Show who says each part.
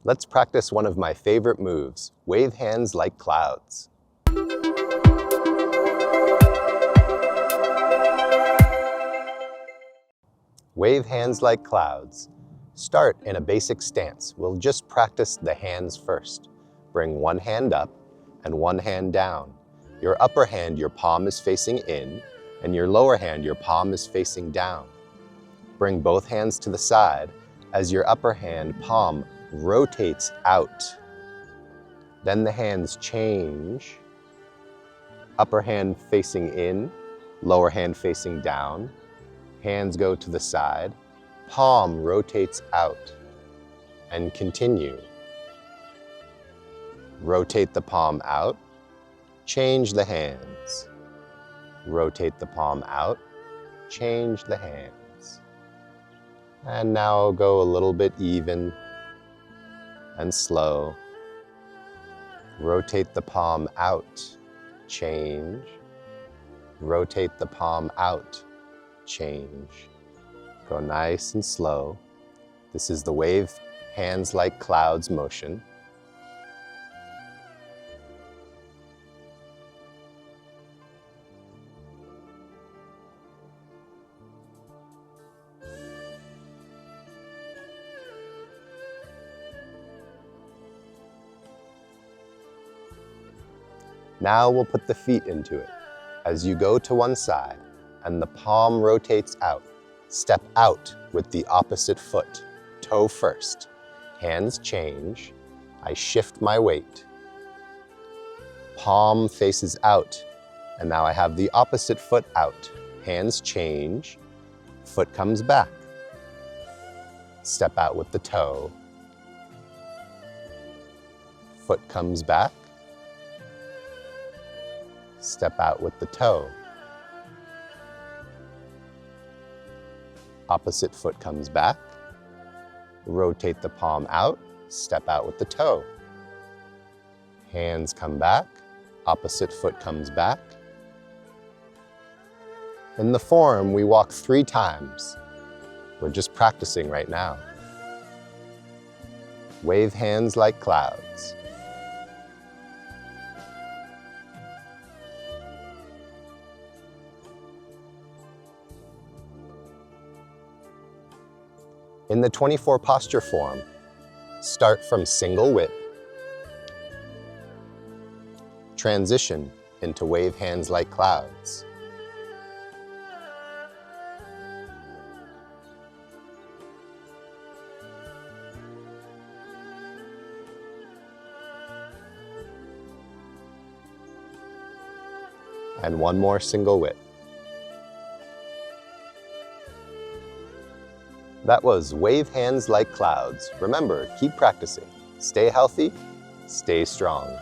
Speaker 1: Let's practice one of my favorite moves, wave hands like clouds. Wave hands like clouds. Start in a basic stance. We'll just practice the hands first. Bring one hand up and one hand down. Your upper hand, your palm is facing in, and your lower hand, your palm is facing down. Bring both hands to the side as your upper hand, palm, rotates out. Then the hands change. Upper hand facing in, lower hand facing down. Hands go to the side. Palm rotates out. And continue. Rotate the palm out. Change the hands. Rotate the palm out. Change the hands. And now go a little bit even and slow. Rotate the palm out, change. Rotate the palm out, change. Go nice and slow. This is the wave hands like clouds motion. Now we'll put the feet into it. As you go to one side and the palm rotates out, step out with the opposite foot, toe first. Hands change. I shift my weight. Palm faces out, and now I have the opposite foot out. Hands change. Foot comes back. Step out with the toe. Foot comes back. Step out with the toe. Opposite foot comes back. Rotate the palm out. Step out with the toe. Hands come back. Opposite foot comes back. In the form, we walk 3 times. We're just practicing right now. Wave hands like clouds. In the 24 posture form, start from single whip, transition into wave hands like clouds. And one more single whip. That was wave hands like clouds. Remember, keep practicing. Stay healthy, stay strong.